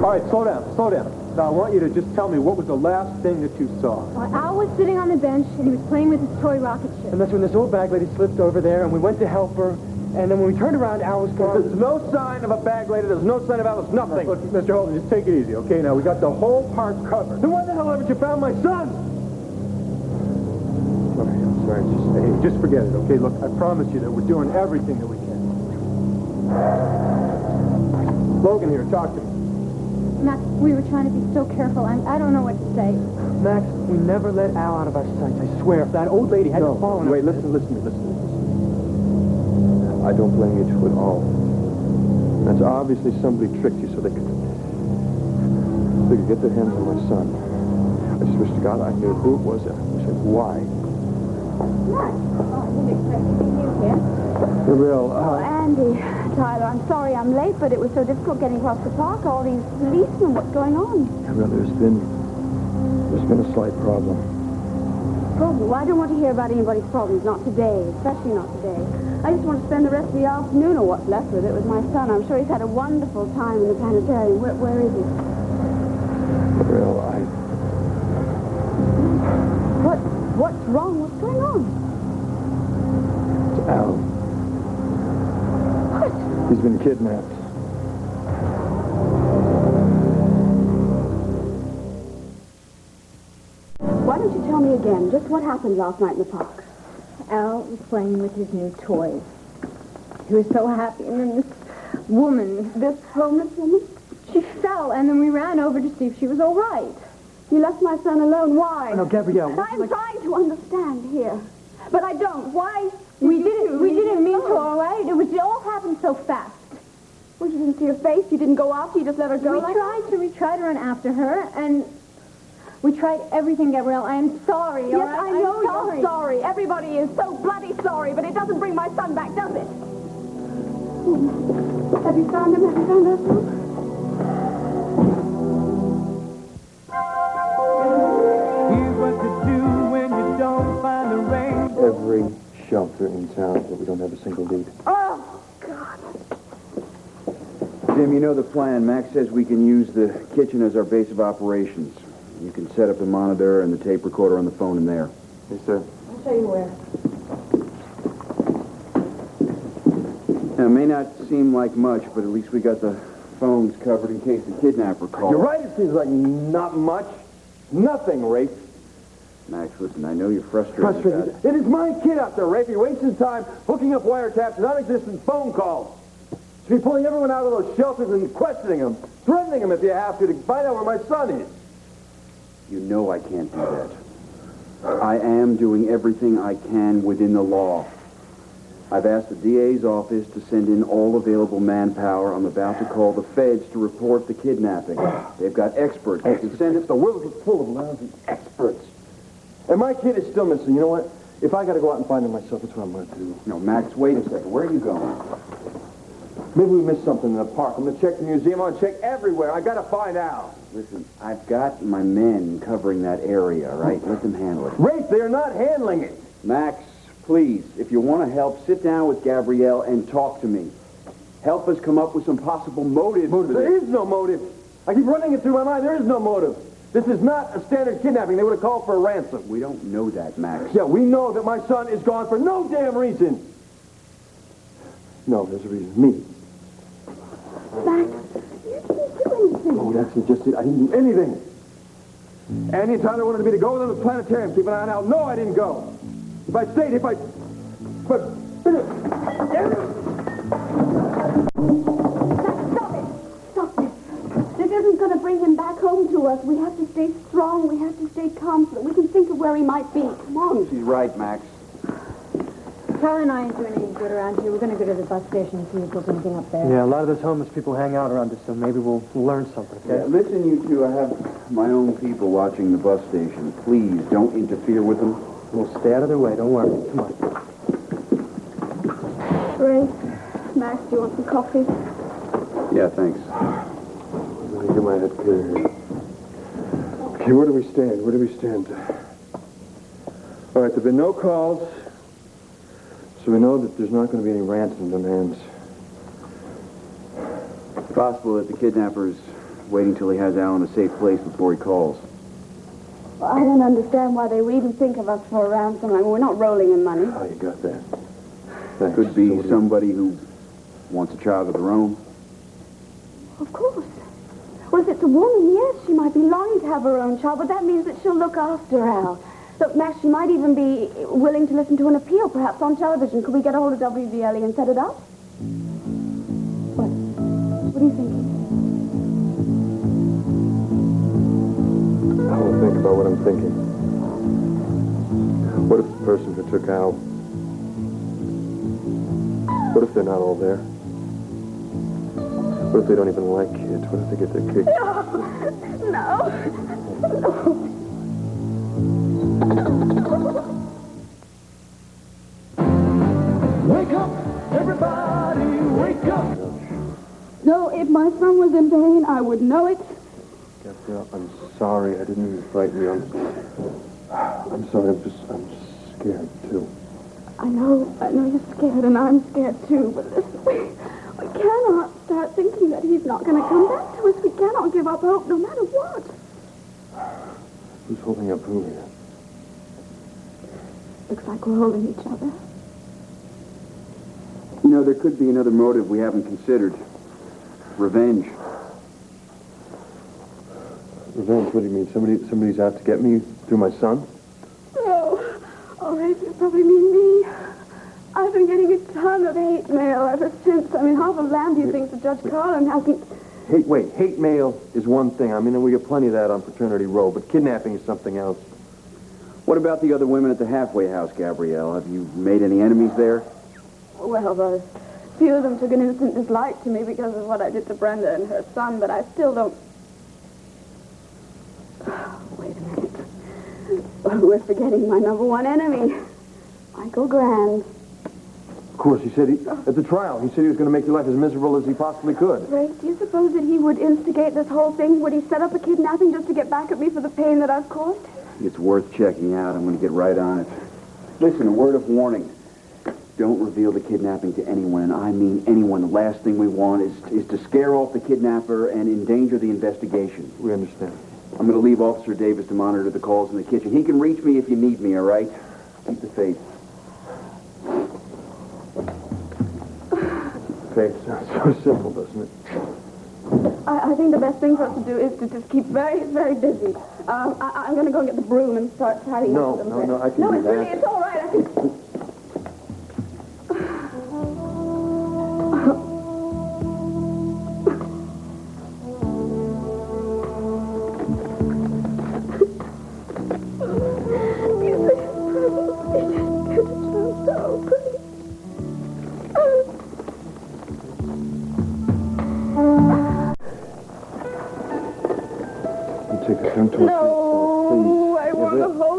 All right, slow down, slow down. Now, I want you to just tell me what was the last thing that you saw. Well, Al was sitting on the bench, and he was playing with his toy rocket ship. And that's when this old bag lady slipped over there, and we went to help her. And then when we turned around, Al was gone. There's no sign of a bag lady. There's no sign of Alice. Nothing. Look, Mr. Holden, just take it easy, okay? Now, we got the whole park covered. Then why the hell haven't you found my son? Sorry. Just forget it, okay? Look, I promise you that we're doing everything that we can. Logan here, talk to me. Max, we were trying to be so careful. I don't know what to say. Max, we never let Al out of our sights. I swear, if that old lady hadn't fallen... Wait, listen to me. I don't blame you two at all. That's obviously somebody tricked you so they could get their hands on my son. I just wish to God I knew who it was and why. Max, I didn't expect to see you here. Gabrielle, Andy, Tyler, I'm sorry I'm late, but it was so difficult getting across the park. All these policemen, what's going on? Gabrielle, there's been a slight problem. Problem? Well, I don't want to hear about anybody's problems, not today, especially not today. I just want to spend the rest of the afternoon, or what's left of it, with my son. I'm sure he's had a wonderful time in the planetarium. Where is he? Gabrielle, What's wrong? What's going on? It's Al. What? He's been kidnapped. Why don't you tell me again just what happened last night in the park? Al was playing with his new toys. He was so happy, and then this woman, This homeless woman? she fell, and then we ran over to see if she was all right. You left my son alone. Why? No, Gabrielle. I'm trying to understand here. But I don't. Why? We didn't mean to, all right? It all happened so fast. Well, you didn't see her face. You didn't go after. You just let her go. We tried to run after her, and we tried everything, Gabrielle. I am sorry, all Yes, right? I know I'm you're sorry. Everybody is so bloody sorry, but it doesn't bring my son back, does it? Have you found him? Have you found her son? Here's what to do when you don't find the rain. Every shelter in town, but we don't have a single lead. Oh, God. Jim, you know the plan. Max says we can use the kitchen as our base of operations. You can set up the monitor and the tape recorder on the phone in there. Yes, sir. I'll show you where. Now, it may not seem like much, but at least we got the phones covered in case the kidnapper calls. You're right, it seems like not much. Nothing, Rafe. Max, listen, I know you're frustrated. Frustrated. It is my kid out there, Rafe. You're wasting time hooking up wiretaps to non-existent phone calls. Should be pulling everyone out of those shelters and questioning them, threatening them if you have to find out where my son is. You know I can't do that. I am doing everything I can within the law. I've asked the DA's office to send in all available manpower. I'm about to call the feds to report the kidnapping. They've got experts. They can send it. The world is full of lousy experts. And my kid is still missing. You know what? If I got to go out and find him myself, that's what I'm going to do. No, Max, wait a second. Where are you going? Maybe we missed something in the park. I'm going to check the museum. I'm going to check everywhere. I got to find out. Listen, I've got my men covering that area, right? Let them handle it. Rafe, they're not handling it. Max, please, if you want to help, sit down with Gabrielle and talk to me. Help us come up with some possible motives. There is no motive. I keep running it through my mind. There is no motive. This is not a standard kidnapping. They would have called for a ransom. We don't know that, Max. Yeah, we know that my son is gone for no damn reason. No, there's a reason. Me. Max, you didn't do anything. Oh, that's just it. I didn't do anything. Andy and Tyler wanted me to go with them to the planetarium, keep an eye on Al. No, I didn't go. If I stayed, But... Stop it. This isn't going to bring him back home to us. We have to stay strong. We have to stay calm so that we can think of where he might be. Come on. She's right, Max. Tyler and I ain't doing any good around here. We're going to go to the bus station and see if there's anything up there. Yeah, a lot of those homeless people hang out around us, so maybe we'll learn something, okay? Yeah, listen, you two, I have my own people watching the bus station. Please, don't interfere with them. We'll stay out of their way. Don't worry. Come on. Ray, Max, do you want some coffee? Yeah, thanks. Let me get my head clear here. Okay, where do we stand? All right, there have been no calls, so we know that there's not going to be any ransom demands. It's possible that the kidnappers waiting till he has Al in a safe place before he calls. Well, I don't understand why they would even think of us for a ransom. I mean, we're not rolling in money. Oh, you got that. Thanks. Could be somebody who wants a child of their own. Of course. Well, if it's a woman, yes, she might be longing to have her own child, but that means that she'll look after Al. Look, Max, she might even be willing to listen to an appeal, perhaps on television. Could we get a hold of WVLE and set it up? What? What are you thinking? I want to think about what I'm thinking. What if the person who took Al... What if they're not all there? What if they don't even like kids? What if they get their kicks? No. Wake up, everybody, wake up. No, if my son was in pain, I would know it. Gabrielle, I'm sorry. I didn't mean to frighten you. I'm sorry. I'm scared, too. I know you're scared, and I'm scared too, but listen, we cannot start thinking that he's not going to come back to us. We cannot give up hope, no matter what. Who's holding up who here? Looks like we're holding each other. You know, there could be another motive we haven't considered. Revenge. Revenge? What do you mean? Somebody's out to get me through my son? Oh, Rafe, you probably mean me. I've been getting a ton of hate mail ever since. I mean, half of Lambview thinks that Judge Carlin hasn't... Hate mail is one thing. I mean, we get plenty of that on Fraternity Row, but kidnapping is something else. What about the other women at the halfway house, Gabrielle? Have you made any enemies there? Well, a few of them took an instant dislike to me because of what I did to Brenda and her son, but I still don't... Wait a minute. We're forgetting my number one enemy, Michael Grand. Of course, he said at the trial, he said he was going to make your life as miserable as he possibly could. Ray, do you suppose that he would instigate this whole thing? Would he set up a kidnapping just to get back at me for the pain that I've caused? It's worth checking out. I'm going to get right on it. Listen, a word of warning. Don't reveal the kidnapping to anyone, and I mean anyone. The last thing we want is to scare off the kidnapper and endanger the investigation. We understand. I'm going to leave Officer Davis to monitor the calls in the kitchen. He can reach me if you need me, all right? Keep the faith. Faith sounds so simple, doesn't it? I think the best thing for us to do is to just keep very, very busy. I'm going to go get the broom and start tidying up. No, I can No, do it's that. really, it's all right. I can... Take the tongue twister. No, I want to hold